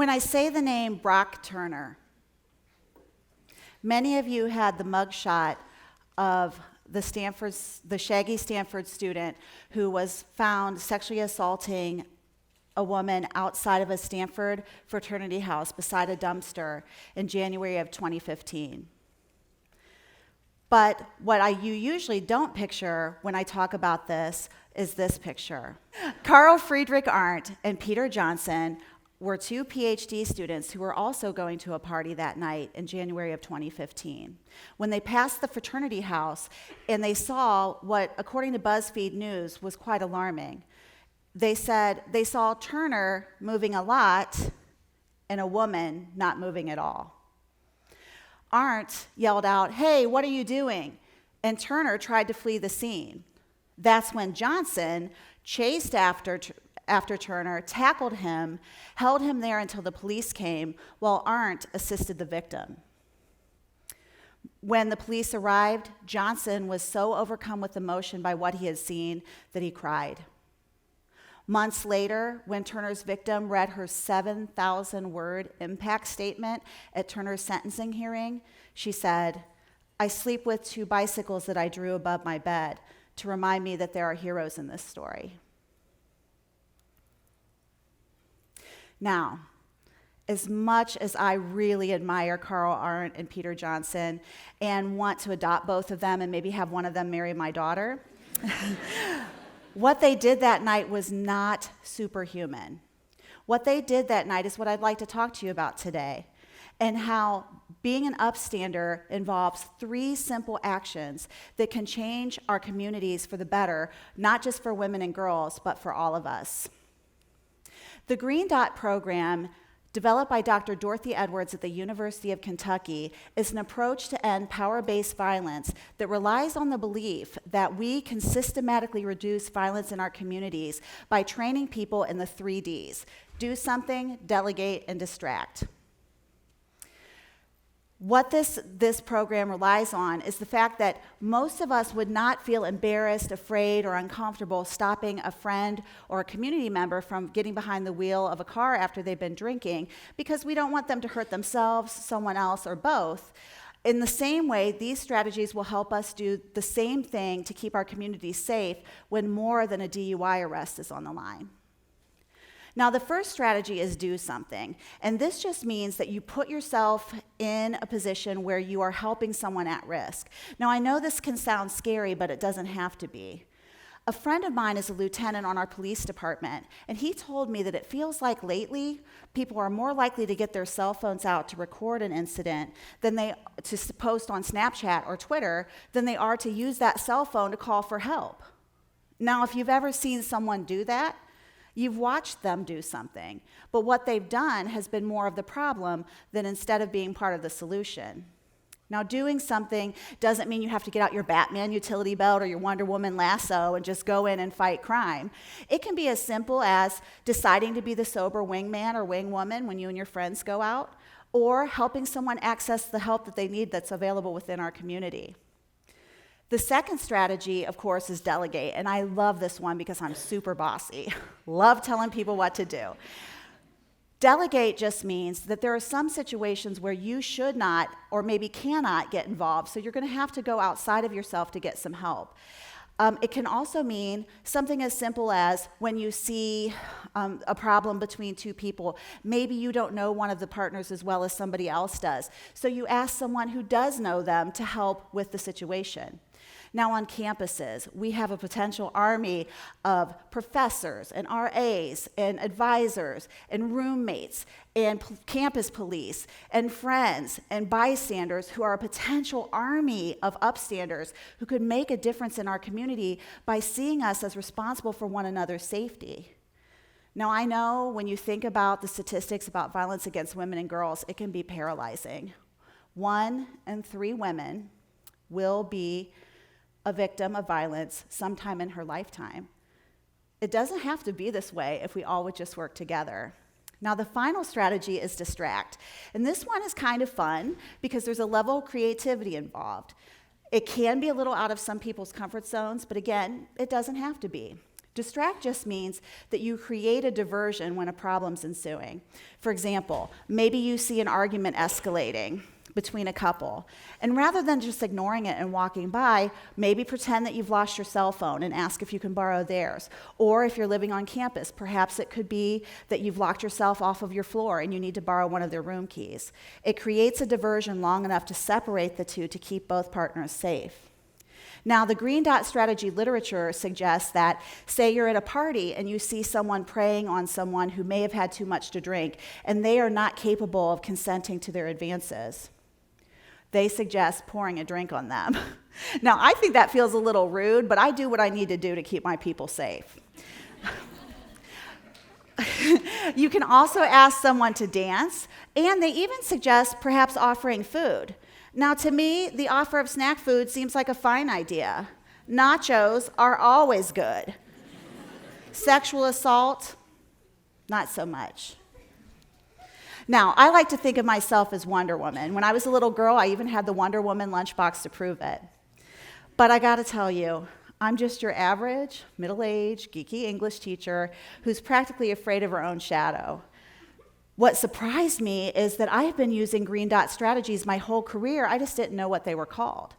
When I say the name Brock Turner, many of you had the mugshot of the shaggy Stanford student who was found sexually assaulting a woman outside of a Stanford fraternity house beside a dumpster in January of 2015. But what you usually don't picture when I talk about this is this picture. Carl Friedrich Arndt and Peter Johnson were two PhD students who were also going to a party that night in January of 2015. When they passed the fraternity house and they saw what, according to BuzzFeed News, was quite alarming. They said they saw Turner moving a lot and a woman not moving at all. Arndt yelled out, "Hey, what are you doing?" And Turner tried to flee the scene. That's when Johnson chased after Turner, tackled him, held him there until the police came, while Arndt assisted the victim. When the police arrived, Johnson was so overcome with emotion by what he had seen that he cried. Months later, when Turner's victim read her 7,000-word impact statement at Turner's sentencing hearing, she said, "I sleep with two bicycles that I drew above my bed to remind me that there are heroes in this story." Now, as much as I really admire Carl Arndt and Peter Johnson and want to adopt both of them and maybe have one of them marry my daughter, what they did that night was not superhuman. What they did that night is what I'd like to talk to you about today, and how being an upstander involves 3 simple actions that can change our communities for the better, not just for women and girls, but for all of us. The Green Dot program, developed by Dr. Dorothy Edwards at the University of Kentucky, is an approach to end power-based violence that relies on the belief that we can systematically reduce violence in our communities by training people in the 3 Ds: do something, delegate, and distract. What this program relies on is the fact that most of us would not feel embarrassed, afraid, or uncomfortable stopping a friend or a community member from getting behind the wheel of a car after they've been drinking, because we don't want them to hurt themselves, someone else, or both. In the same way, these strategies will help us do the same thing to keep our community safe when more than a DUI arrest is on the line. Now, the first strategy is do something, and this just means that you put yourself in a position where you are helping someone at risk. Now, I know this can sound scary, but it doesn't have to be. A friend of mine is a lieutenant on our police department, and he told me that it feels like lately people are more likely to get their cell phones out to record an incident to post on Snapchat or Twitter than they are to use that cell phone to call for help. Now, if you've ever seen someone do that, you've watched them do something, but what they've done has been more of the problem than instead of being part of the solution. Now, doing something doesn't mean you have to get out your Batman utility belt or your Wonder Woman lasso and just go in and fight crime. It can be as simple as deciding to be the sober wingman or wingwoman when you and your friends go out, or helping someone access the help that they need that's available within our community. The second strategy, of course, is delegate, and I love this one because I'm super bossy. Love telling people what to do. Delegate just means that there are some situations where you should not or maybe cannot get involved, so you're going to have to go outside of yourself to get some help. It can also mean something as simple as when you see a problem between 2 people, maybe you don't know one of the partners as well as somebody else does, so you ask someone who does know them to help with the situation. Now, on campuses, we have a potential army of professors and RAs and advisors and roommates and campus police and friends and bystanders who are a potential army of upstanders who could make a difference in our community by seeing us as responsible for one another's safety. Now, I know when you think about the statistics about violence against women and girls, it can be paralyzing. 1 in 3 women will be a victim of violence sometime in her lifetime. It doesn't have to be this way if we all would just work together. Now, the final strategy is distract. And this one is kind of fun because there's a level of creativity involved. It can be a little out of some people's comfort zones, but again, it doesn't have to be. Distract just means that you create a diversion when a problem's ensuing. For example, maybe you see an argument escalating between a couple, and rather than just ignoring it and walking by, maybe pretend that you've lost your cell phone and ask if you can borrow theirs. Or if you're living on campus, perhaps it could be that you've locked yourself off of your floor and you need to borrow one of their room keys. It creates a diversion long enough to separate the two to keep both partners safe. Now, the green dot strategy literature suggests that, say you're at a party and you see someone preying on someone who may have had too much to drink, and they are not capable of consenting to their advances. They suggest pouring a drink on them. Now, I think that feels a little rude, but I do what I need to do to keep my people safe. You can also ask someone to dance, and they even suggest perhaps offering food. Now, to me, the offer of snack food seems like a fine idea. Nachos are always good. Sexual assault, not so much. Now, I like to think of myself as Wonder Woman. When I was a little girl, I even had the Wonder Woman lunchbox to prove it. But I gotta tell you, I'm just your average, middle-aged, geeky English teacher who's practically afraid of her own shadow. What surprised me is that I have been using green dot strategies my whole career. I just didn't know what they were called,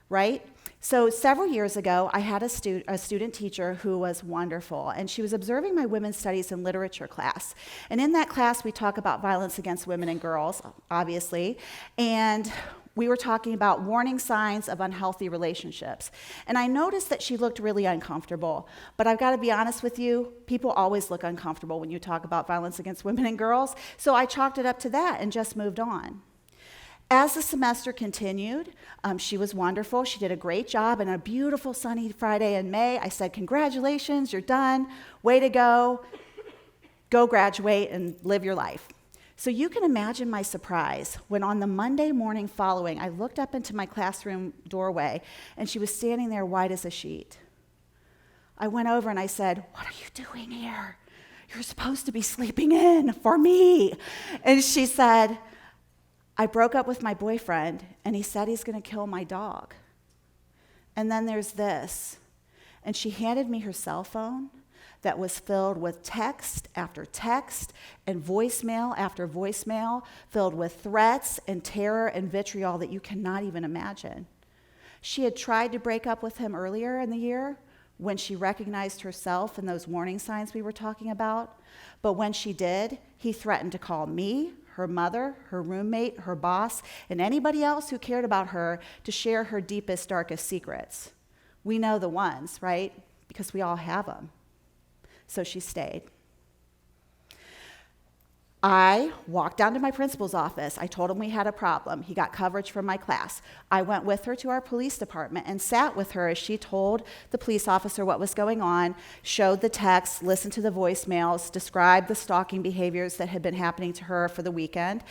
right? So several years ago, I had a student teacher who was wonderful, and she was observing my women's studies and literature class. And in that class, we talk about violence against women and girls, obviously, and we were talking about warning signs of unhealthy relationships. And I noticed that she looked really uncomfortable. But I've got to be honest with you, people always look uncomfortable when you talk about violence against women and girls, so I chalked it up to that and just moved on. As the semester continued, she was wonderful. She did a great job. And on a beautiful sunny Friday in May, I said, "Congratulations, you're done. Way to go. Go graduate and live your life." So you can imagine my surprise when on the Monday morning following, I looked up into my classroom doorway, and she was standing there white as a sheet. I went over and I said, "What are you doing here? You're supposed to be sleeping in for me." And she said, "I broke up with my boyfriend, and he said he's going to kill my dog. And then there's this." And she handed me her cell phone that was filled with text after text and voicemail after voicemail, filled with threats and terror and vitriol that you cannot even imagine. She had tried to break up with him earlier in the year when she recognized herself and those warning signs we were talking about. But when she did, he threatened to call me, her mother, her roommate, her boss, and anybody else who cared about her to share her deepest, darkest secrets. We know the ones, right? Because we all have them. So she stayed. I walked down to my principal's office. I told him we had a problem. He got coverage from my class. I went with her to our police department and sat with her as she told the police officer what was going on, showed the text, listened to the voicemails, described the stalking behaviors that had been happening to her for the weekend.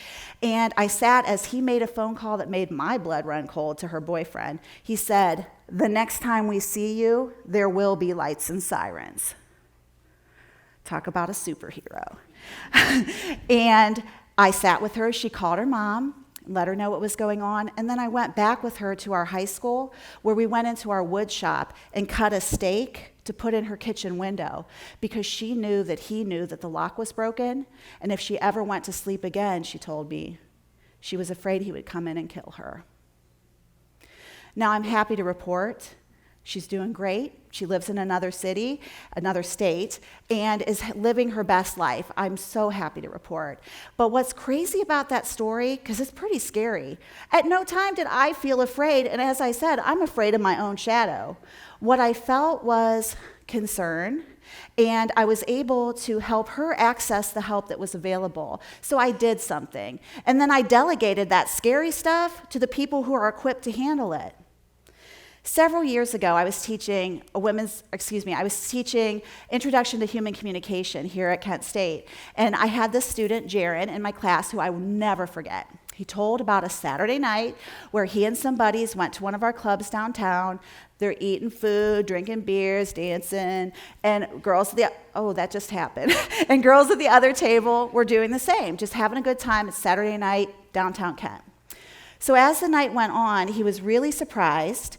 And I sat as he made a phone call that made my blood run cold to her boyfriend. He said, "The next time we see you, there will be lights and sirens." Talk about a superhero. And I sat with her. She called her mom, let her know what was going on, and then I went back with her to our high school where we went into our wood shop and cut a stake to put in her kitchen window because she knew that he knew that the lock was broken, and if she ever went to sleep again, she told me, she was afraid he would come in and kill her. Now I'm happy to report she's doing great. She lives in another city, another state, and is living her best life. I'm so happy to report. But what's crazy about that story, because it's pretty scary, at no time did I feel afraid, and as I said, I'm afraid of my own shadow. What I felt was concern, and I was able to help her access the help that was available. So I did something. And then I delegated that scary stuff to the people who are equipped to handle it. Several years ago, I was teaching Introduction to Human Communication here at Kent State, and I had this student, Jaron, in my class who I will never forget. He told about a Saturday night where he and some buddies went to one of our clubs downtown. They're eating food, drinking beers, dancing, and girls at and girls at the other table were doing the same, just having a good time. It's Saturday night, downtown Kent. So as the night went on, he was really surprised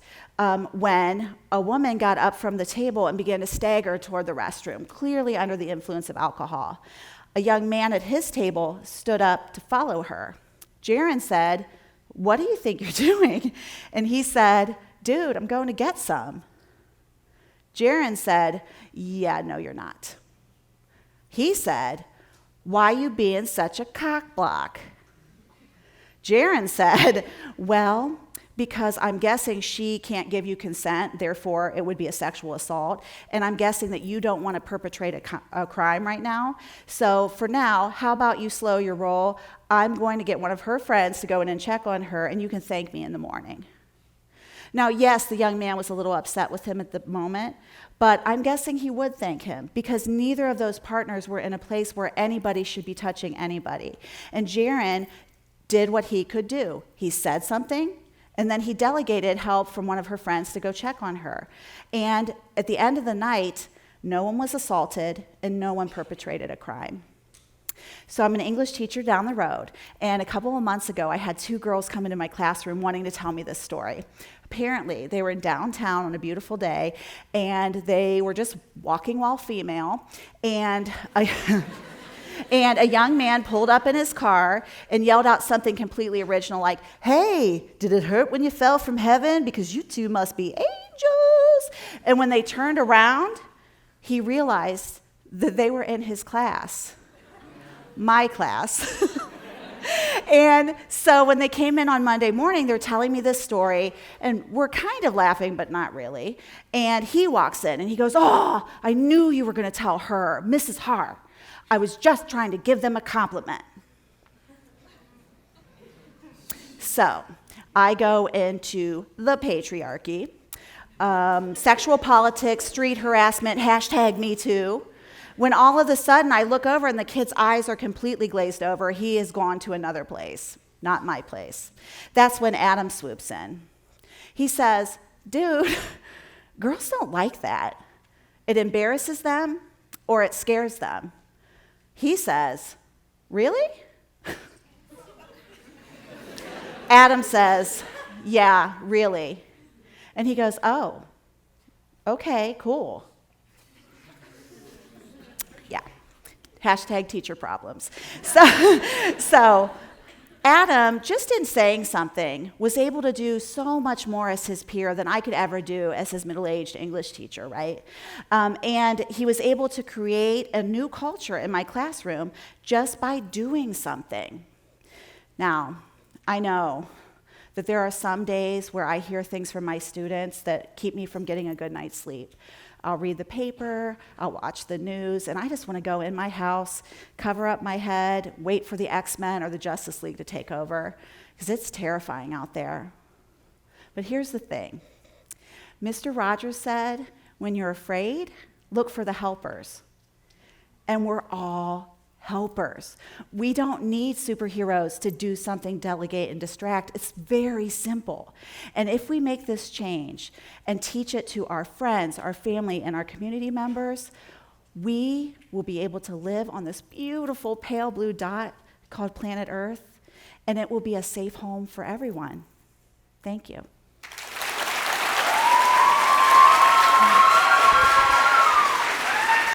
when a woman got up from the table and began to stagger toward the restroom, clearly under the influence of alcohol. A young man at his table stood up to follow her. Jaron said, "What do you think you're doing?" And he said, "Dude, I'm going to get some." Jaron said, "Yeah, no, you're not." He said, "Why you being such a cockblock?" Jaron said, "Well, because I'm guessing she can't give you consent, therefore it would be a sexual assault, and I'm guessing that you don't want to perpetrate a crime right now. So for now, how about you slow your roll? I'm going to get one of her friends to go in and check on her, and you can thank me in the morning." Now, yes, the young man was a little upset with him at the moment, but I'm guessing he would thank him because neither of those partners were in a place where anybody should be touching anybody. And Jaron did what he could do. He said something, and then he delegated help from one of her friends to go check on her. And at the end of the night, no one was assaulted and no one perpetrated a crime. So I'm an English teacher down the road, and a couple of months ago, I had 2 girls come into my classroom wanting to tell me this story. Apparently, they were in downtown on a beautiful day, and they were just walking while female, and a young man pulled up in his car and yelled out something completely original like, "Hey, did it hurt when you fell from heaven? Because you two must be angels." And when they turned around, he realized that they were in his class, my class. And so when they came in on Monday morning, they're telling me this story, and we're kind of laughing, but not really. And he walks in, and he goes, "Oh, I knew you were going to tell her, Mrs. Harr. I was just trying to give them a compliment." So I go into the patriarchy, sexual politics, street harassment, #MeToo. When all of a sudden I look over and the kid's eyes are completely glazed over, he has gone to another place, not my place. That's when Adam swoops in. He says, "Dude, girls don't like that. It embarrasses them or it scares them." He says, "Really?" Adam says, "Yeah, really." And he goes, "Oh, okay, cool." Yeah, #teacher problems. So Adam, just in saying something, was able to do so much more as his peer than I could ever do as his middle-aged English teacher, right? And he was able to create a new culture in my classroom just by doing something. Now, I know that there are some days where I hear things from my students that keep me from getting a good night's sleep. I'll read the paper, I'll watch the news, and I just want to go in my house, cover up my head, wait for the X-Men or the Justice League to take over, because it's terrifying out there. But here's the thing. Mr. Rogers said, when you're afraid, look for the helpers. And we're all helpers. We don't need superheroes to do something, delegate, and distract. It's very simple. And if we make this change and teach it to our friends, our family, and our community members, we will be able to live on this beautiful pale blue dot called planet Earth, and it will be a safe home for everyone. Thank you.